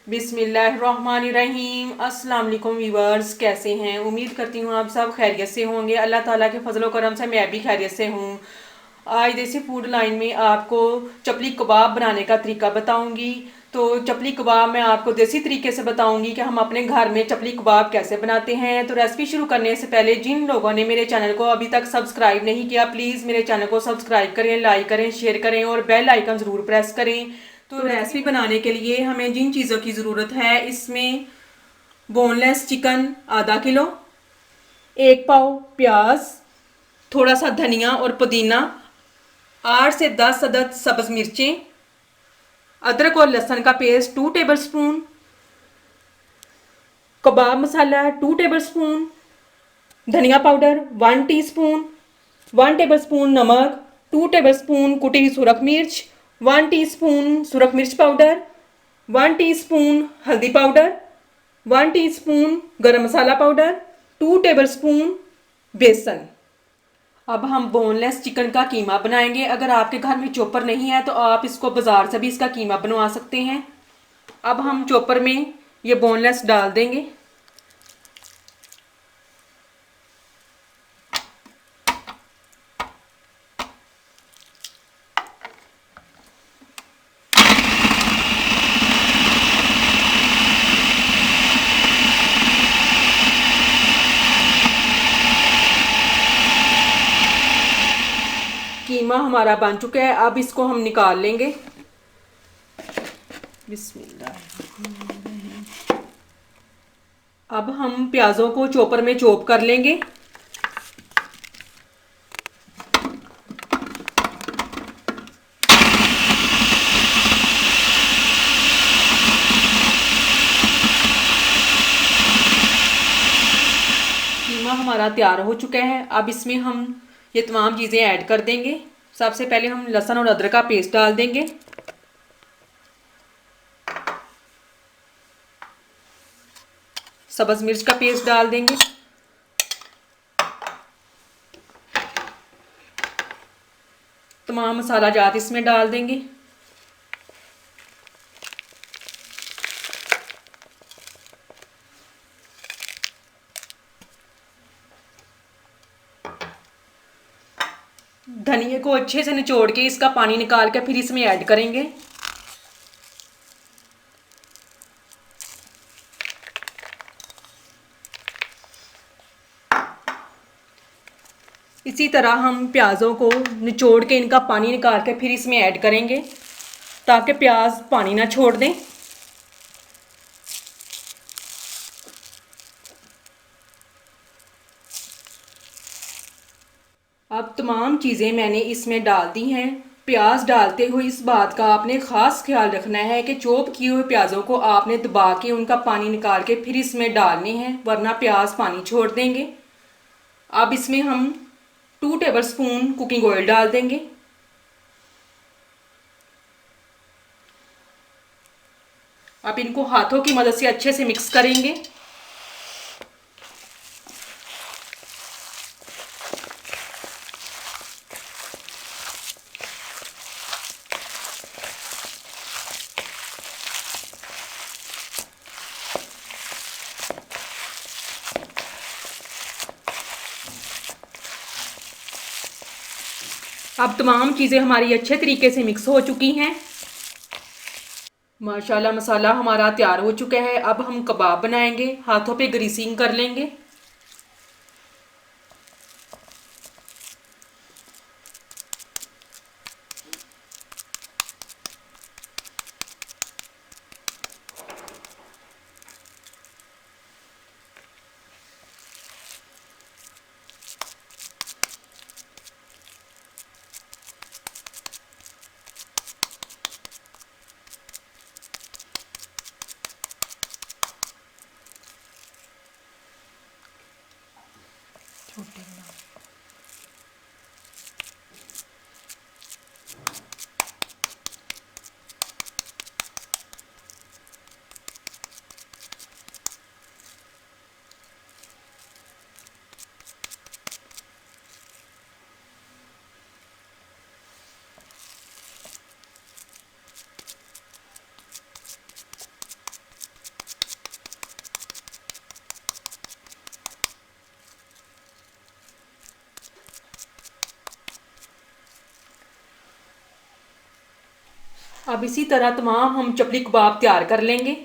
बिस्मिल्लाहिर्रहमानिर्रहीम। अस्सलाम वालेकुम व्यूअर्स, कैसे हैं? उम्मीद करती हूँ आप सब खैरियत से होंगे। अल्लाह ताला के फजल करम से मैं भी खैरियत से हूँ। आज देसी फूड लाइन में आपको चपली कबाब बनाने का तरीका बताऊंगी। तो चपली कबाब मैं आपको देसी तरीके से बताऊंगी कि हम अपने घर में चपली कबाब कैसे बनाते हैं। तो रेसिपी शुरू करने से पहले जिन लोगों ने मेरे चैनल को अभी तक सब्सक्राइब नहीं किया, प्लीज़ मेरे चैनल को सब्सक्राइब करें, लाइक करें, शेयर करें और बेल आइकन ज़रूर प्रेस करें। तो रेसिपी बनाने के लिए हमें जिन चीज़ों की ज़रूरत है, इसमें बोनलेस चिकन आधा किलो, 1 पाव प्याज, थोड़ा सा धनिया और पुदीना, 8 से 10 अदद सब्ज़ मिर्चें, अदरक और लहसुन का पेस्ट 2 टेबलस्पून, कबाब मसाला 2 टेबलस्पून, धनिया पाउडर 1 टीस्पून, 1 टेबलस्पून नमक, 2 टेबलस्पून कुटी हुई सुरख मिर्च, 1 टीस्पून सुरख मिर्च पाउडर, 1 टीस्पून हल्दी पाउडर, 1 टीस्पून गरम मसाला पाउडर, 2 टेबलस्पून बेसन। अब हम बोनलेस चिकन का कीमा बनाएंगे। अगर आपके घर में चॉपर नहीं है तो आप इसको बाज़ार से भी इसका कीमा बनवा सकते हैं। अब हम चॉपर में ये बोनलेस डाल देंगे। कीमा हमारा बन चुका है, अब इसको हम निकाल लेंगे। बिस्मिल्लाह। अब हम प्याज़ों को चॉपर में चॉप कर लेंगे। कीमा हमारा तैयार हो चुका है। अब इसमें हम ये तमाम चीज़ें ऐड कर देंगे। सबसे पहले हम लहसुन और अदरक का पेस्ट डाल देंगे। सब्ज़ मिर्च का पेस्ट डाल देंगे। तमाम मसाला जात इसमें डाल देंगे। धनिया को अच्छे से निचोड़ के इसका पानी निकाल के फिर इसमें ऐड करेंगे। इसी तरह हम प्याज़ों को निचोड़ के इनका पानी निकाल के फिर इसमें ऐड करेंगे ताकि प्याज पानी ना छोड़ दें। अब तमाम चीज़ें मैंने इसमें डाल दी हैं। प्याज डालते हुए इस बात का आपने ख़ास ख्याल रखना है कि चॉप किए हुए प्याज़ों को आपने दबा के उनका पानी निकाल के फिर इसमें डालने हैं, वरना प्याज पानी छोड़ देंगे। अब इसमें हम 2 टेबलस्पून कुकिंग ऑयल डाल देंगे। अब इनको हाथों की मदद से अच्छे से मिक्स करेंगे। अब तमाम चीज़ें हमारी अच्छे तरीके से मिक्स हो चुकी हैं। माशाल्लाह मसाला हमारा तैयार हो चुका है। अब हम कबाब बनाएंगे। हाथों पे ग्रीसिंग कर लेंगे। अब इसी तरह तमाम हम चपली कबाब तैयार कर लेंगे।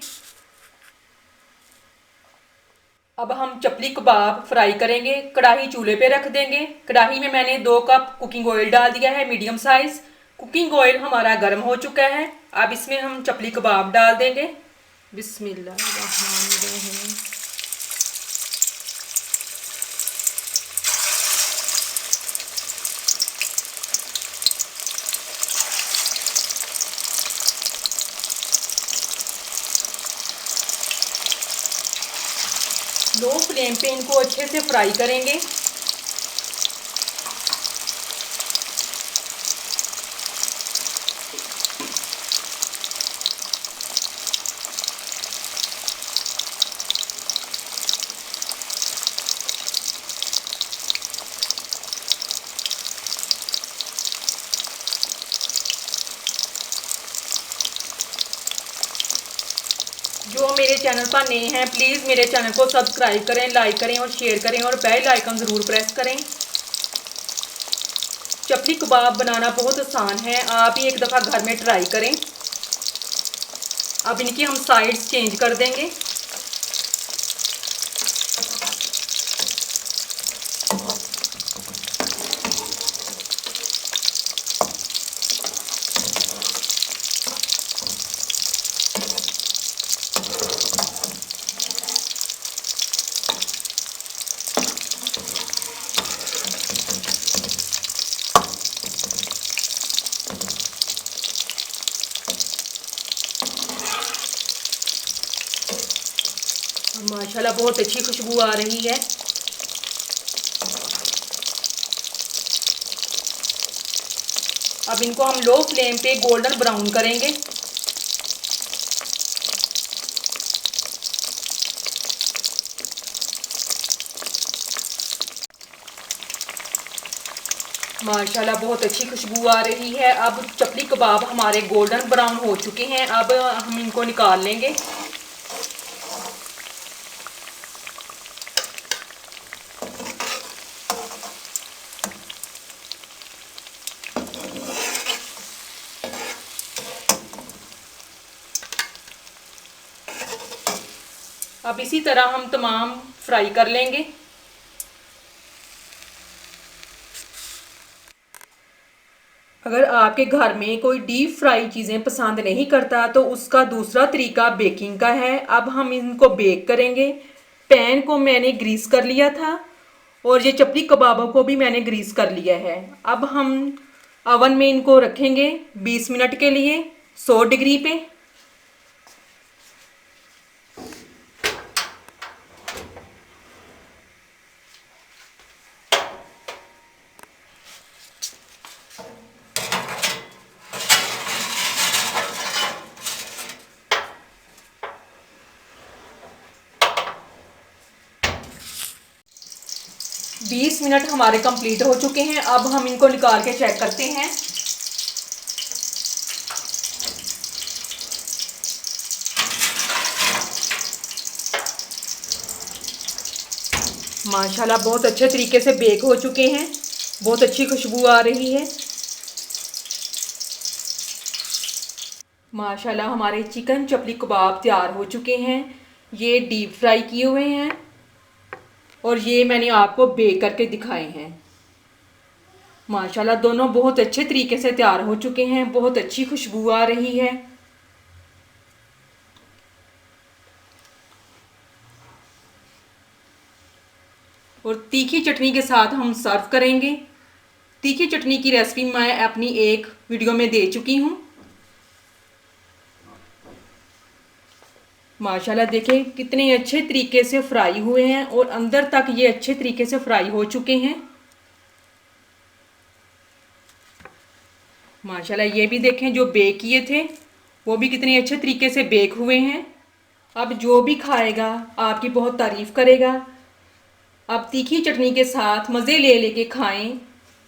अब हम चपली कबाब फ्राई करेंगे। कढ़ाई चूल्हे पे रख देंगे। कढ़ाई में मैंने 2 कप कुकिंग ऑयल डाल दिया है, मीडियम साइज। कुकिंग ऑयल हमारा गर्म हो चुका है। अब इसमें हम चपली कबाब डाल देंगे। बिस्मिल्लाहिर्रहमानिर्रहीम। लो फ्लेम पे इनको अच्छे से फ्राई करेंगे। जो मेरे चैनल पर नए हैं प्लीज़ मेरे चैनल को सब्सक्राइब करें, लाइक करें और शेयर करें और बेल आइकन ज़रूर प्रेस करें। चपली कबाब बनाना बहुत आसान है, आप ही एक दफ़ा घर में ट्राई करें। अब इनकी हम साइड्स चेंज कर देंगे। माशाल्लाह बहुत अच्छी खुशबू आ रही है। अब इनको हम लो फ्लेम पे गोल्डन ब्राउन करेंगे। माशाल्लाह बहुत अच्छी खुशबू आ रही है। अब चपली कबाब हमारे गोल्डन ब्राउन हो चुके हैं। अब हम इनको निकाल लेंगे। अब इसी तरह हम तमाम फ्राई कर लेंगे। अगर आपके घर में कोई डीप फ्राई चीज़ें पसंद नहीं करता तो उसका दूसरा तरीका बेकिंग का है। अब हम इनको बेक करेंगे। पैन को मैंने ग्रीस कर लिया था और ये चपली कबाबों को भी मैंने ग्रीस कर लिया है। अब हम ओवन में इनको रखेंगे 20 मिनट के लिए 100 डिग्री पे। बीस मिनट हमारे कंप्लीट हो चुके हैं। अब हम इनको निकाल के चेक करते हैं। माशाल्लाह बहुत अच्छे तरीके से बेक हो चुके हैं। बहुत अच्छी खुशबू आ रही है। माशाल्लाह हमारे चिकन चपली कबाब तैयार हो चुके हैं। ये डीप फ्राई किए हुए हैं और ये मैंने आपको बेक करके दिखाए हैं। माशाल्लाह दोनों बहुत अच्छे तरीके से तैयार हो चुके हैं। बहुत अच्छी खुशबू आ रही है। और तीखी चटनी के साथ हम सर्व करेंगे। तीखी चटनी की रेसिपी मैं अपनी एक वीडियो में दे चुकी हूँ। माशाल्लाह देखें कितने अच्छे तरीके से फ्राई हुए हैं और अंदर तक ये अच्छे तरीके से फ्राई हो चुके हैं। माशाल्लाह ये भी देखें जो बेक किए थे वो भी कितने अच्छे तरीके से बेक हुए हैं। अब जो भी खाएगा आपकी बहुत तारीफ़ करेगा। अब तीखी चटनी के साथ मज़े ले लेके खाएं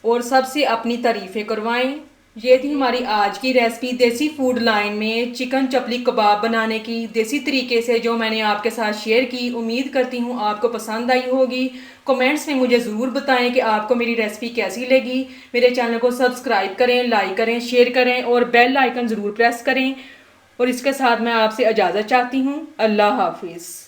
और सबसे अपनी तारीफ़ें करवाएं। ये थी हमारी आज की रेसिपी देसी फूड लाइन में चिकन चपली कबाब बनाने की देसी तरीके से, जो मैंने आपके साथ शेयर की। उम्मीद करती हूँ आपको पसंद आई होगी। कमेंट्स में मुझे ज़रूर बताएं कि आपको मेरी रेसिपी कैसी लगी। मेरे चैनल को सब्सक्राइब करें, लाइक करें, शेयर करें और बेल आइकन ज़रूर प्रेस करें। और इसके साथ मैं आपसे इजाज़त चाहती हूँ। अल्लाह हाफिज़।